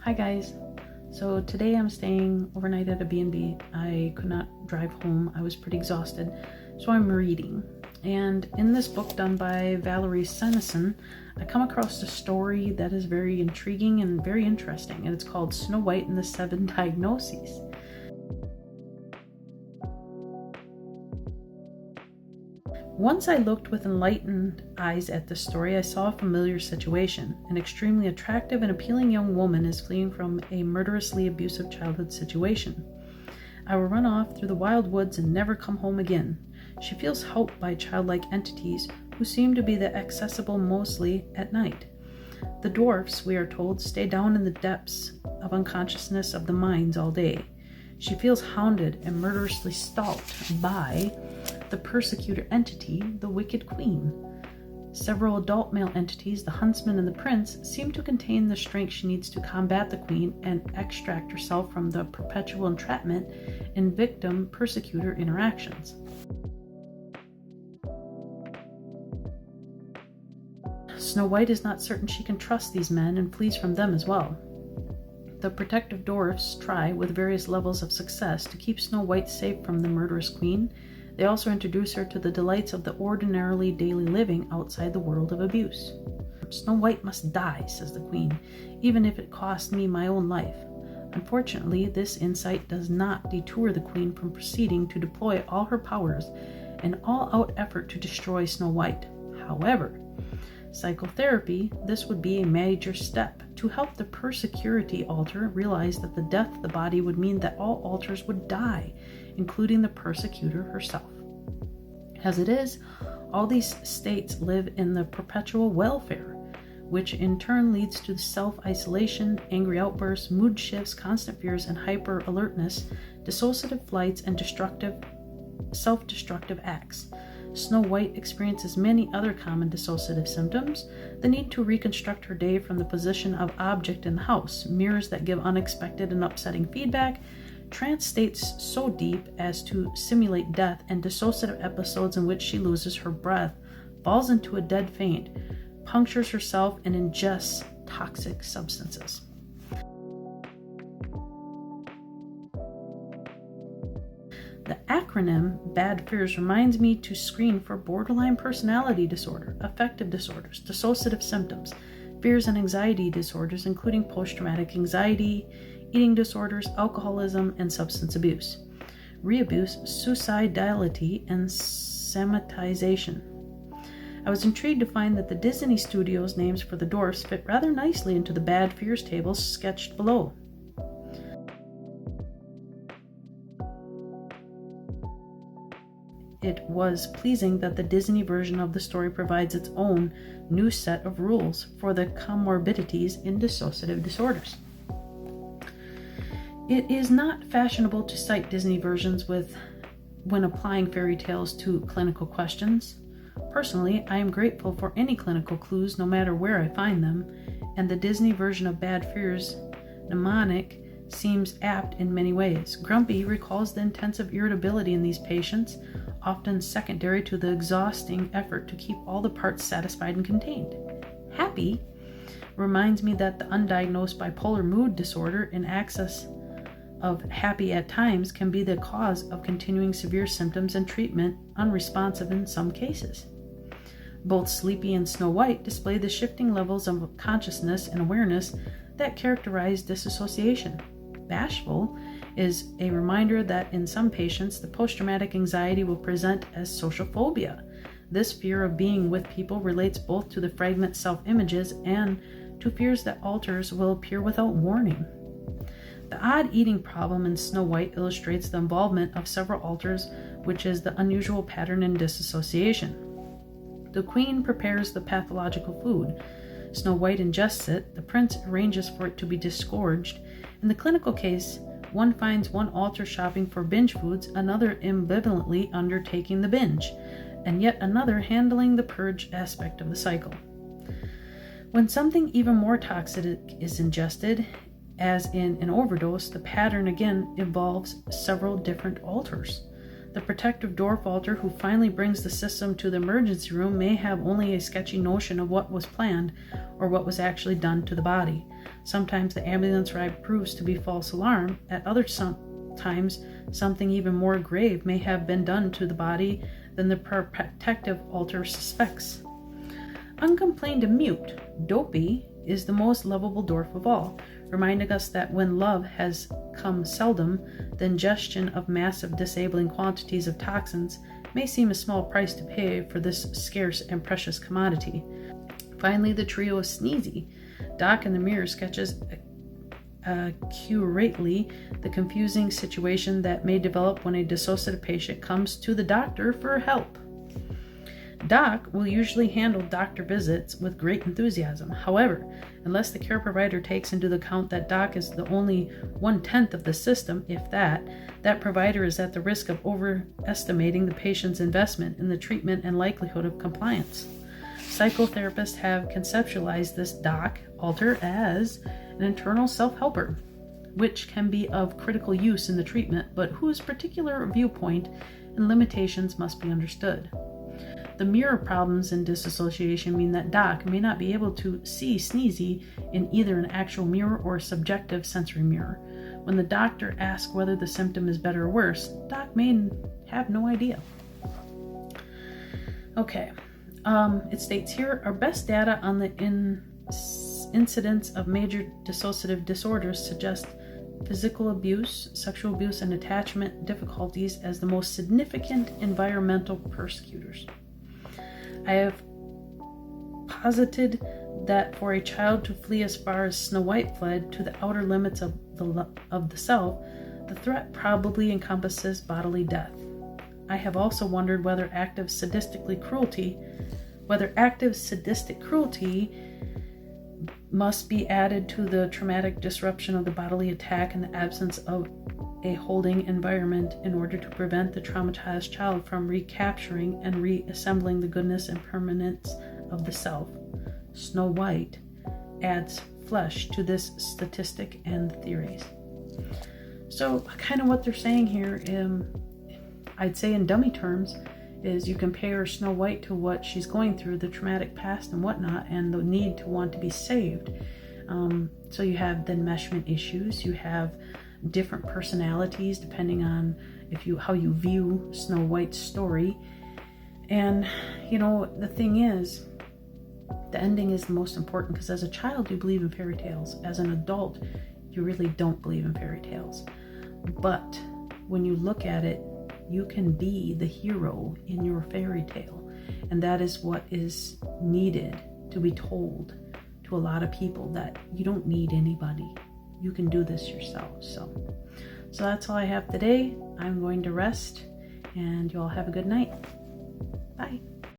Hi guys. So today I'm staying overnight at a B&B. I could not drive home. I was pretty exhausted. So I'm reading. And in this book done by Valerie Sennison, I come across a story that is very intriguing and very interesting. And it's called Snow White and the Seven Diagnoses. Once I looked with enlightened eyes at this story, I saw a familiar situation. An extremely attractive and appealing young woman is fleeing from a murderously abusive childhood situation. I will run off through the wild woods and never come home again. She feels helped by childlike entities who seem to be accessible mostly at night. The dwarfs, we are told, stay down in the depths of unconsciousness of the minds all day. She feels hounded and murderously stalked by the persecutor entity, the Wicked Queen. Several adult male entities, the Huntsman and the Prince, seem to contain the strength she needs to combat the Queen and extract herself from the perpetual entrapment in victim-persecutor interactions. Snow White is not certain she can trust these men and flees from them as well. The protective dwarfs try, with various levels of success, to keep Snow White safe from the murderous queen. They also introduce her to the delights of the ordinarily daily living outside the world of abuse. Snow White must die, says the queen, even if it costs me my own life. Unfortunately, this insight does not deter the queen from proceeding to deploy all her powers in all-out effort to destroy Snow White. However, psychotherapy, this would be a major step to help the Persecurity altar realize that the death of the body would mean that all altars would die, including the persecutor herself. As it is, all these states live in the perpetual welfare, which in turn leads to self-isolation, angry outbursts, mood shifts, constant fears, and hyper-alertness, dissociative flights, and self-destructive acts. Snow White experiences many other common dissociative symptoms: the need to reconstruct her day from the position of object in the house, mirrors that give unexpected and upsetting feedback, trance states so deep as to simulate death, and dissociative episodes in which she loses her breath, falls into a dead faint, punctures herself, and ingests toxic substances. The acronym BAD FEARS reminds me to screen for borderline personality disorder, affective disorders, dissociative symptoms, fears and anxiety disorders, including post-traumatic anxiety, eating disorders, alcoholism, and substance abuse, reabuse, suicidality, and somatization. I was intrigued to find that the Disney Studios names for the dwarfs fit rather nicely into the BAD FEARS tables sketched below. It was pleasing that the Disney version of the story provides its own new set of rules for the comorbidities in dissociative disorders. It is not fashionable to cite Disney versions when applying fairy tales to clinical questions. Personally, I am grateful for any clinical clues, no matter where I find them, and the Disney version of BAD FEARS mnemonic seems apt in many ways. Grumpy recalls the intensive irritability in these patients, often secondary to the exhausting effort to keep all the parts satisfied and contained. Happy reminds me that the undiagnosed bipolar mood disorder in excess of happy at times can be the cause of continuing severe symptoms and treatment unresponsive in some cases. Both Sleepy and Snow White display the shifting levels of consciousness and awareness that characterize disassociation. Bashful is a reminder that in some patients, the post-traumatic anxiety will present as social phobia. This fear of being with people relates both to the fragment self-images and to fears that altars will appear without warning. The odd eating problem in Snow White illustrates the involvement of several altars, which is the unusual pattern in disassociation. The queen prepares the pathological food. Snow White ingests it. The prince arranges for it to be disgorged. In the clinical case, one finds one altar shopping for binge foods, another ambivalently undertaking the binge, and yet another handling the purge aspect of the cycle. When something even more toxic is ingested, as in an overdose, the pattern again involves several different altars. The protective dwarf altar who finally brings the system to the emergency room may have only a sketchy notion of what was planned or what was actually done to the body. Sometimes the ambulance ride proves to be false alarm. At other times, something even more grave may have been done to the body than the protective altar suspects. Uncomplained and mute, Dopey is the most lovable dwarf of all, reminding us that when love has come seldom, the ingestion of massive disabling quantities of toxins may seem a small price to pay for this scarce and precious commodity. Finally, the trio of Sneezy. Doc in the mirror sketches accurately the confusing situation that may develop when a dissociative patient comes to the doctor for help. Doc will usually handle doctor visits with great enthusiasm. However, unless the care provider takes into account that Doc is the only 1/10 of the system, if that provider is at the risk of overestimating the patient's investment in the treatment and likelihood of compliance. Psychotherapists have conceptualized this Doc altar as an internal self-helper, which can be of critical use in the treatment, but whose particular viewpoint and limitations must be understood. The mirror problems in dissociation mean that Doc may not be able to see Sneezy in either an actual mirror or a subjective sensory mirror. When the doctor asks whether the symptom is better or worse, Doc may have no idea. Okay, it states here, our best data on the incidence of major dissociative disorders suggest physical abuse, sexual abuse, and attachment difficulties as the most significant environmental persecutors. I have posited that for a child to flee as far as Snow White fled to the outer limits of the self, the threat probably encompasses bodily death. I have also wondered whether active sadistic cruelty must be added to the traumatic disruption of the bodily attack in the absence of a holding environment in order to prevent the traumatized child from recapturing and reassembling the goodness and permanence of the self. Snow White adds flesh to this statistic and theories. So kind of what they're saying here, I'd say in dummy terms, is you compare Snow White to what she's going through, the traumatic past and whatnot, and the need to want to be saved. So you have the enmeshment issues, you have different personalities depending on how you view Snow White's story. And the thing is, the ending is the most important, because as a child you believe in fairy tales. As an adult, you really don't believe in fairy tales. But when you look at it, you can be the hero in your fairy tale, and that is what is needed to be told to a lot of people, that you don't need anybody. You can do this yourself. So that's all I have today. I'm going to rest, and you all have a good night. Bye.